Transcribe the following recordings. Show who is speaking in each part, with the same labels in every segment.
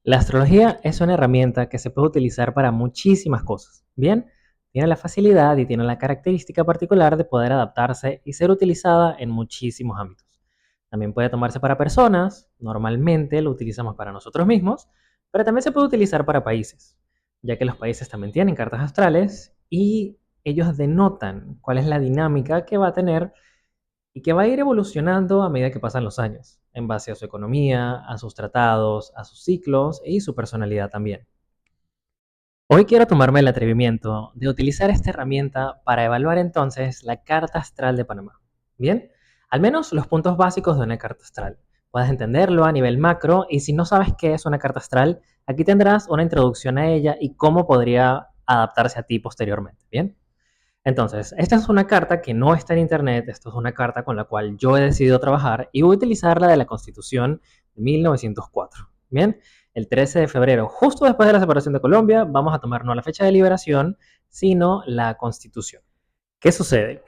Speaker 1: La astrología es una herramienta que se puede utilizar para muchísimas cosas. Bien, tiene la facilidad y tiene la característica particular de poder adaptarse y ser utilizada en muchísimos ámbitos. También puede tomarse para personas, normalmente lo utilizamos para nosotros mismos, pero también se puede utilizar para países, ya que los países también tienen cartas astrales y ellos denotan cuál es la dinámica que va a tener y que va a ir evolucionando a medida que pasan los años, en base a su economía, a sus tratados, a sus ciclos y su personalidad también. Hoy quiero tomarme el atrevimiento de utilizar esta herramienta para evaluar entonces la carta astral de Panamá. Bien, al menos los puntos básicos de una carta astral. Puedes entenderlo a nivel macro y si no sabes qué es una carta astral, aquí tendrás una introducción a ella y cómo podría adaptarse a ti posteriormente. Bien. Entonces, esta es una carta que no está en internet, esto es una carta con la cual yo he decidido trabajar y voy a utilizar la de la Constitución de 1904. Bien, el 13 de febrero, justo después de la separación de Colombia, vamos a tomar no la fecha de liberación, sino la Constitución. ¿Qué sucede?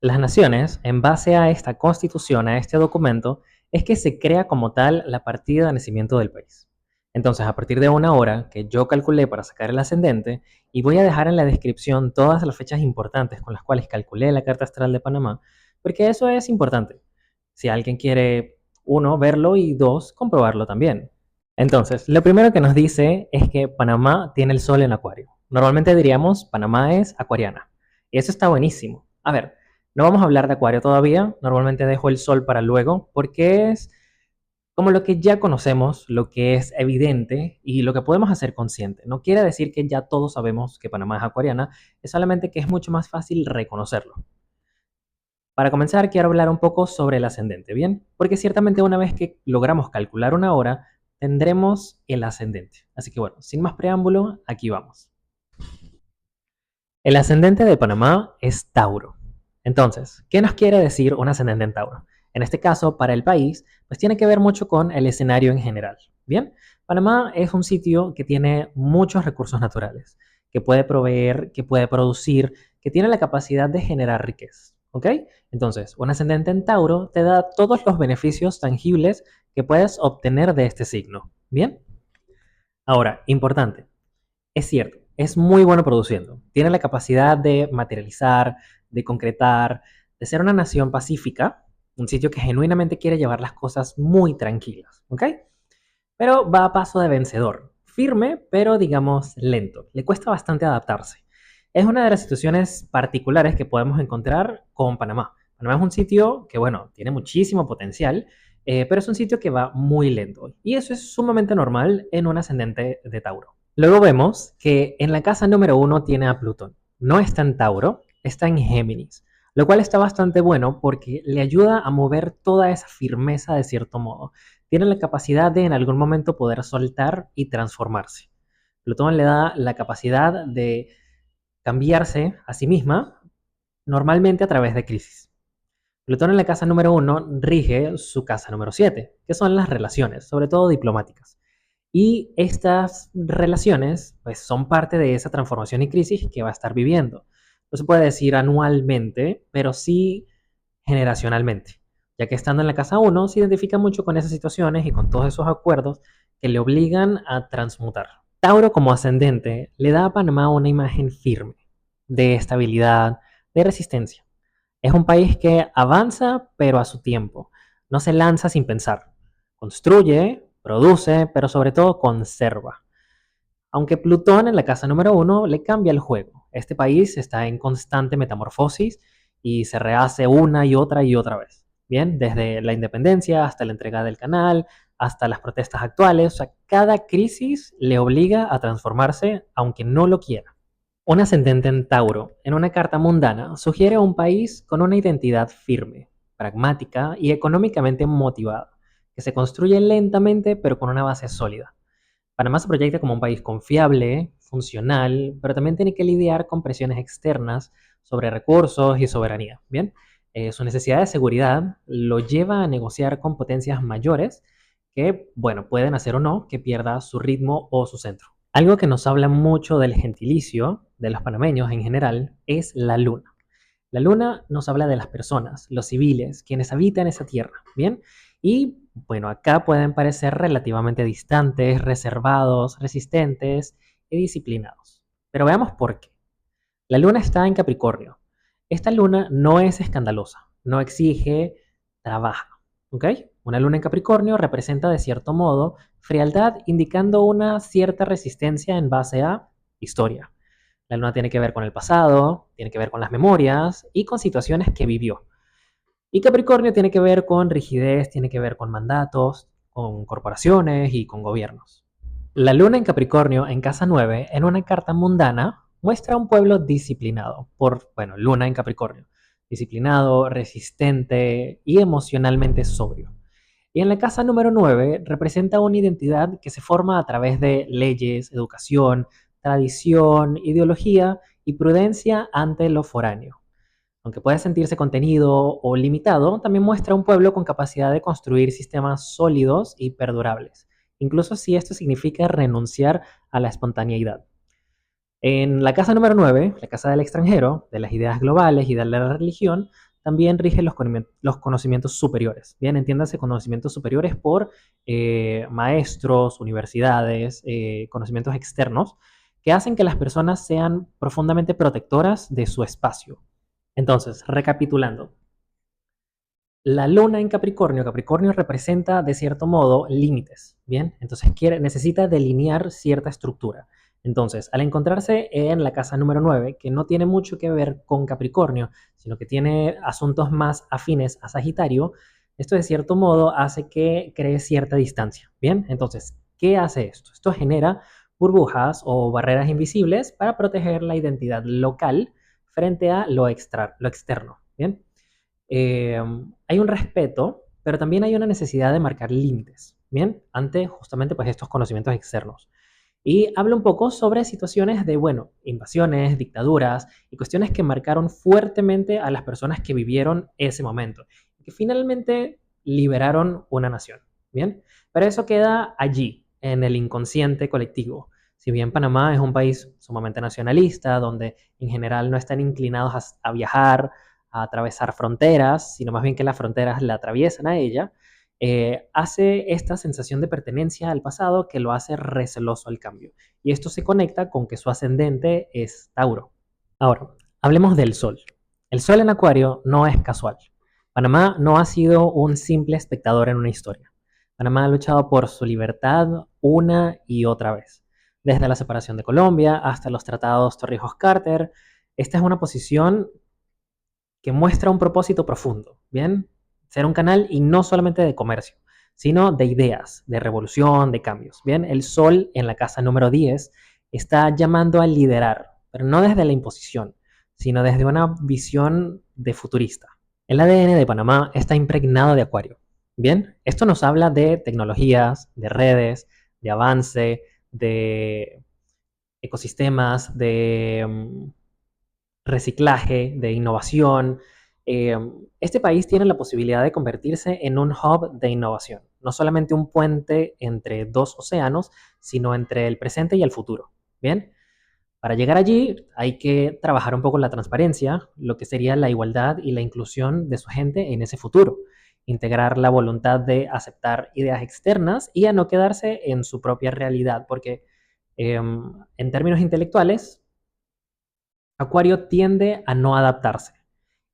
Speaker 1: Las naciones, en base a esta Constitución, a este documento, es que se crea como tal la partida de nacimiento del país. Entonces, a partir de una hora que yo calculé para sacar el ascendente, y voy a dejar en la descripción todas las fechas importantes con las cuales calculé la carta astral de Panamá, porque eso es importante. Si alguien quiere, uno, verlo y dos, comprobarlo también. Entonces, lo primero que nos dice es que Panamá tiene el sol en Acuario. Normalmente diríamos Panamá es acuariana. Y eso está buenísimo. A ver, no vamos a hablar de Acuario todavía. Normalmente dejo el sol para luego porque es como lo que ya conocemos, lo que es evidente y lo que podemos hacer consciente. No quiere decir que ya todos sabemos que Panamá es acuariana, es solamente que es mucho más fácil reconocerlo. Para comenzar, quiero hablar un poco sobre el ascendente, ¿bien? Porque ciertamente una vez que logramos calcular una hora, tendremos el ascendente. Así que bueno, sin más preámbulo, aquí vamos. El ascendente de Panamá es Tauro. Entonces, ¿qué nos quiere decir un ascendente en Tauro? En este caso, para el país, pues tiene que ver mucho con el escenario en general. Bien, Panamá es un sitio que tiene muchos recursos naturales, que puede proveer, que puede producir, que tiene la capacidad de generar riqueza. ¿Ok? Entonces, un ascendente en Tauro te da todos los beneficios tangibles que puedes obtener de este signo. Bien, ahora, importante. Es cierto, es muy bueno produciendo. Tiene la capacidad de materializar, de concretar, de ser una nación pacífica, un sitio que genuinamente quiere llevar las cosas muy tranquilas, ¿ok? Pero va a paso de vencedor. Firme, pero digamos lento. Le cuesta bastante adaptarse. Es una de las situaciones particulares que podemos encontrar con Panamá. Panamá es un sitio que, bueno, tiene muchísimo potencial, pero es un sitio que va muy lento. Y eso es sumamente normal en un ascendente de Tauro. Luego vemos que en la casa número uno tiene a Plutón. No está en Tauro, está en Géminis, lo cual está bastante bueno porque le ayuda a mover toda esa firmeza de cierto modo. Tiene la capacidad de en algún momento poder soltar y transformarse. Plutón le da la capacidad de cambiarse a sí misma normalmente a través de crisis. Plutón en la casa número uno rige su casa número 7, que son las relaciones, sobre todo diplomáticas. Y estas relaciones pues, son parte de esa transformación y crisis que va a estar viviendo. No se puede decir anualmente, pero sí generacionalmente, ya que estando en la casa uno se identifica mucho con esas situaciones y con todos esos acuerdos que le obligan a transmutar. Tauro como ascendente le da a Panamá una imagen firme, de estabilidad, de resistencia. Es un país que avanza pero a su tiempo, no se lanza sin pensar, construye, produce, pero sobre todo conserva. Aunque Plutón en la casa número uno le cambia el juego. Este país está en constante metamorfosis y se rehace una y otra vez. Bien, desde la independencia hasta la entrega del canal, hasta las protestas actuales, o sea, cada crisis le obliga a transformarse aunque no lo quiera. Un ascendente en Tauro, en una carta mundana, sugiere un país con una identidad firme, pragmática y económicamente motivada, que se construye lentamente pero con una base sólida. Panamá se proyecta como un país confiable, funcional, pero también tiene que lidiar con presiones externas sobre recursos y soberanía. Bien, su necesidad de seguridad lo lleva a negociar con potencias mayores que, bueno, pueden hacer o no que pierda su ritmo o su centro. Algo que nos habla mucho del gentilicio de los panameños en general es la luna. La luna nos habla de las personas, los civiles, quienes habitan esa tierra, ¿bien? Y Bueno, acá pueden parecer relativamente distantes, reservados, resistentes y disciplinados. Pero veamos por qué. La luna está en Capricornio. Esta luna no es escandalosa, no exige, trabaja. ¿Ok? Una luna en Capricornio representa de cierto modo frialdad, indicando una cierta resistencia en base a historia. La luna tiene que ver con el pasado, tiene que ver con las memorias y con situaciones que vivió. Y Capricornio tiene que ver con rigidez, tiene que ver con mandatos, con corporaciones y con gobiernos. La luna en Capricornio, en casa 9, en una carta mundana, muestra un pueblo disciplinado, bueno, luna en Capricornio, disciplinado, resistente y emocionalmente sobrio. Y en la casa número 9 representa una identidad que se forma a través de leyes, educación, tradición, ideología y prudencia ante lo foráneo. Aunque puede sentirse contenido o limitado, también muestra un pueblo con capacidad de construir sistemas sólidos y perdurables, incluso si esto significa renunciar a la espontaneidad. En la casa número 9, la casa del extranjero, de las ideas globales y de la religión, también rigen los conocimientos superiores. Bien, entiéndase conocimientos superiores por maestros, universidades, conocimientos externos, que hacen que las personas sean profundamente protectoras de su espacio. Entonces, recapitulando, la luna en Capricornio, Capricornio representa de cierto modo límites, ¿bien? Entonces necesita delinear cierta estructura. Entonces, al encontrarse en la casa número 9, que no tiene mucho que ver con Capricornio, sino que tiene asuntos más afines a Sagitario, esto de cierto modo hace que cree cierta distancia, ¿bien? Entonces, ¿qué hace esto? Esto genera burbujas o barreras invisibles para proteger la identidad local frente a lo externo, ¿bien? eh, hay un respeto, pero también hay una necesidad de marcar límites, ¿bien? Ante justamente pues estos conocimientos externos. Y habla un poco sobre situaciones de, bueno, invasiones, dictaduras y cuestiones que marcaron fuertemente a las personas que vivieron ese momento y que finalmente liberaron una nación, ¿bien? Pero eso queda allí, en el inconsciente colectivo. Si bien Panamá es un país sumamente nacionalista, donde en general no están inclinados a viajar, a atravesar fronteras, sino más bien que las fronteras la atraviesan a ella, hace esta sensación de pertenencia al pasado que lo hace receloso al cambio. Y esto se conecta con que su ascendente es Tauro. Ahora, hablemos del Sol. El Sol en Acuario no es casual. Panamá no ha sido un simple espectador en una historia. Panamá ha luchado por su libertad una y otra vez. Desde la separación de Colombia hasta los tratados Torrijos-Carter, esta es una posición que muestra un propósito profundo, ¿bien? Ser un canal y no solamente de comercio, sino de ideas, de revolución, de cambios, ¿bien? El Sol en la casa número 10 está llamando a liderar, pero no desde la imposición, sino desde una visión de futurista. El ADN de Panamá está impregnado de Acuario, ¿bien? Esto nos habla de tecnologías, de redes, de avance, de ecosistemas, de reciclaje, de innovación. Eh, este país tiene la posibilidad de convertirse en un hub de innovación, no solamente un puente entre dos océanos, sino entre el presente y el futuro. Bien, para llegar allí hay que trabajar un poco la transparencia, lo que sería la igualdad y la inclusión de su gente en ese futuro, integrar la voluntad de aceptar ideas externas y a no quedarse en su propia realidad, porque en términos intelectuales, Acuario tiende a no adaptarse.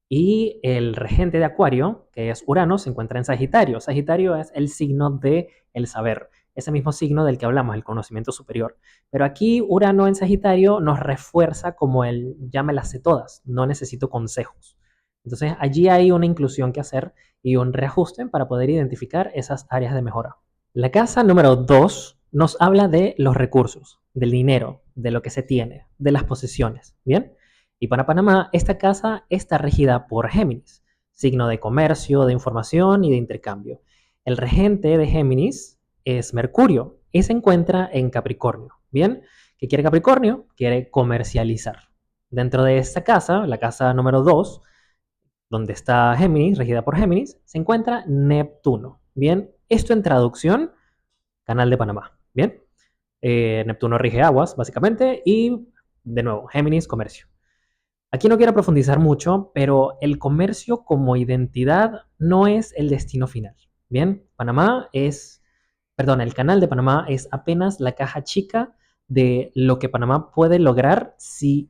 Speaker 1: Y el regente de Acuario, que es Urano, se encuentra en Sagitario. Sagitario es el signo de el saber, ese mismo signo del que hablamos, el conocimiento superior. Pero aquí Urano en Sagitario nos refuerza como el ya me las sé todas, no necesito consejos. Entonces allí hay una inclusión que hacer y un reajuste para poder identificar esas áreas de mejora. La casa número 2 nos habla de los recursos, del dinero, de lo que se tiene, de las posesiones. ¿Bien? Y para Panamá, esta casa está regida por Géminis, signo de comercio, de información y de intercambio. El regente de Géminis es Mercurio y se encuentra en Capricornio. ¿Bien? ¿Qué quiere Capricornio? Quiere comercializar. Dentro de esta casa, la casa número 2, donde está Géminis, regida por Géminis, se encuentra Neptuno. Bien, esto en traducción, Canal de Panamá. Bien, Neptuno rige aguas, básicamente, y de nuevo, Géminis, comercio. Aquí no quiero profundizar mucho, pero el comercio como identidad no es el destino final. Bien, el canal de Panamá es apenas la caja chica de lo que Panamá puede lograr si,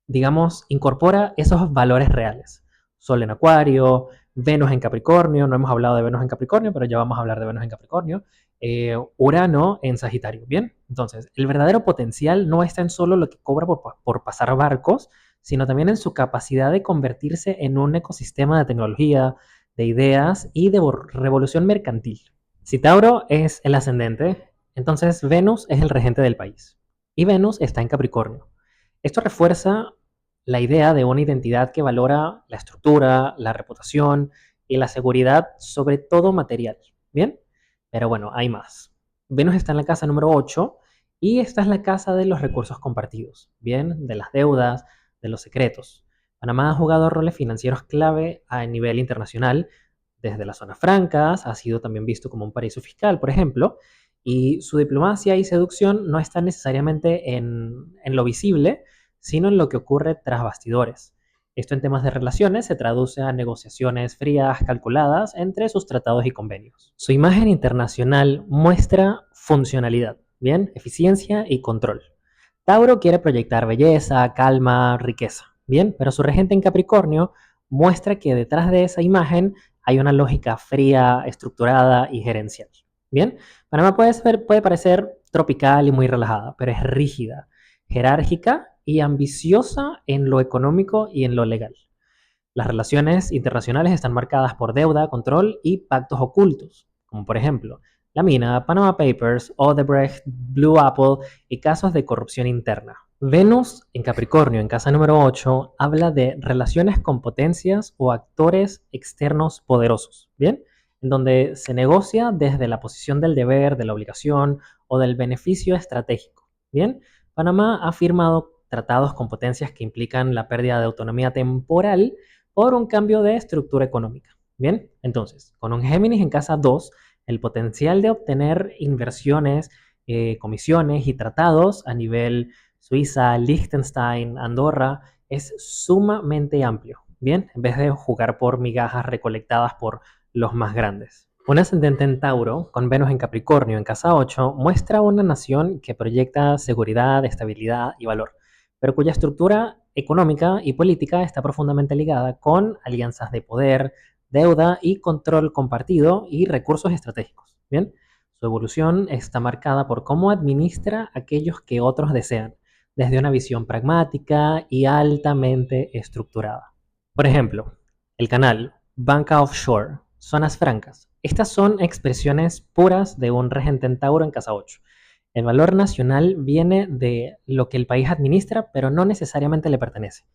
Speaker 1: digamos, incorpora esos valores reales. Sol en Acuario, Venus en Capricornio, no hemos hablado de Venus en Capricornio, pero ya vamos a hablar de Venus en Capricornio, Urano en Sagitario, ¿bien? Entonces, el verdadero potencial no está en solo lo que cobra por pasar barcos, sino también en su capacidad de convertirse en un ecosistema de tecnología, de ideas y de revolución mercantil. Si Tauro es el ascendente, entonces Venus es el regente del país. Y Venus está en Capricornio. Esto refuerza la idea de una identidad que valora la estructura, la reputación y la seguridad sobre todo material. ¿Bien? Pero bueno, hay más. Venus está en la casa número 8 y esta es la casa de los recursos compartidos. ¿Bien? De las deudas, de los secretos. Panamá ha jugado roles financieros clave a nivel internacional. Desde las zonas francas, ha sido también visto como un paraíso fiscal, por ejemplo, y su diplomacia y seducción no están necesariamente en lo visible, sino en lo que ocurre tras bastidores. Esto en temas de relaciones se traduce a negociaciones frías calculadas entre sus tratados y convenios. Su imagen internacional muestra funcionalidad, bien, eficiencia y control. Tauro quiere proyectar belleza, calma, riqueza, bien, pero su regente en Capricornio muestra que detrás de esa imagen hay una lógica fría, estructurada y gerencial. Bien, Panamá puede parecer tropical y muy relajada, pero es rígida, jerárquica y ambiciosa en lo económico y en lo legal. Las relaciones internacionales están marcadas por deuda, control y pactos ocultos, como por ejemplo la mina, Panama Papers, Odebrecht, Blue Apple y casos de corrupción interna. Venus en Capricornio, en casa número 8, habla de relaciones con potencias o actores externos poderosos, ¿bien? En donde se negocia desde la posición del deber, de la obligación o del beneficio estratégico, ¿bien? Panamá ha firmado tratados con potencias que implican la pérdida de autonomía temporal por un cambio de estructura económica. Bien, entonces, con un Géminis en casa 2, el potencial de obtener inversiones, comisiones y tratados a nivel Suiza, Liechtenstein, Andorra es sumamente amplio. Bien, en vez de jugar por migajas recolectadas por los más grandes. Un ascendente en Tauro, con Venus en Capricornio en casa 8, muestra una nación que proyecta seguridad, estabilidad y valor, pero cuya estructura económica y política está profundamente ligada con alianzas de poder, deuda y control compartido y recursos estratégicos. Bien, su evolución está marcada por cómo administra aquellos que otros desean, desde una visión pragmática y altamente estructurada. Por ejemplo, el canal, banca offshore, zonas francas. Estas son expresiones puras de un regente en Tauro en casa 8. El valor nacional viene de lo que el país administra, pero no necesariamente le pertenece.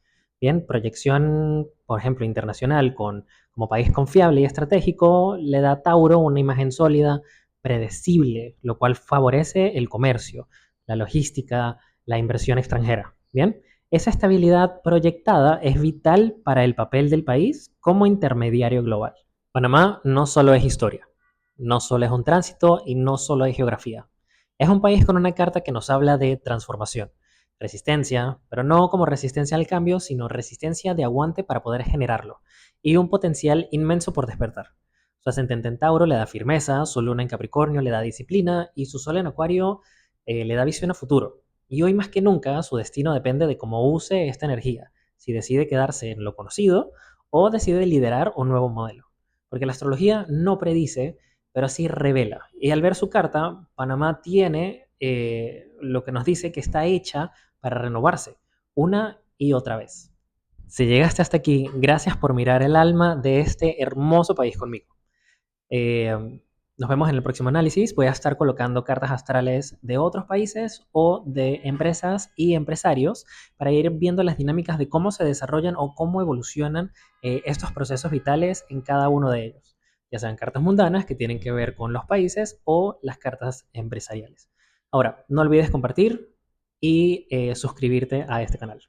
Speaker 1: Bien, proyección, por ejemplo, internacional como país confiable y estratégico, le da a Tauro una imagen sólida, predecible, lo cual favorece el comercio, la logística, la inversión extranjera. Bien, esa estabilidad proyectada es vital para el papel del país como intermediario global. Panamá no solo es historia, no solo es un tránsito y no solo es geografía. Es un país con una carta que nos habla de transformación, resistencia, pero no como resistencia al cambio, sino resistencia de aguante para poder generarlo, y un potencial inmenso por despertar. Su ascendente en Tauro le da firmeza, su luna en Capricornio le da disciplina y su sol en Acuario le da visión a futuro. Y hoy más que nunca su destino depende de cómo use esta energía, si decide quedarse en lo conocido o decide liderar un nuevo modelo. Porque la astrología no predice, pero sí revela. Y al ver su carta, Panamá tiene lo que nos dice que está hecha para renovarse una y otra vez. Si llegaste hasta aquí, gracias por mirar el alma de este hermoso país conmigo. Nos vemos en el próximo análisis. Voy a estar colocando cartas astrales de otros países o de empresas y empresarios para ir viendo las dinámicas de cómo se desarrollan o cómo evolucionan estos procesos vitales en cada uno de ellos, ya sean cartas mundanas que tienen que ver con los países o las cartas empresariales. Ahora, no olvides compartir y suscribirte a este canal.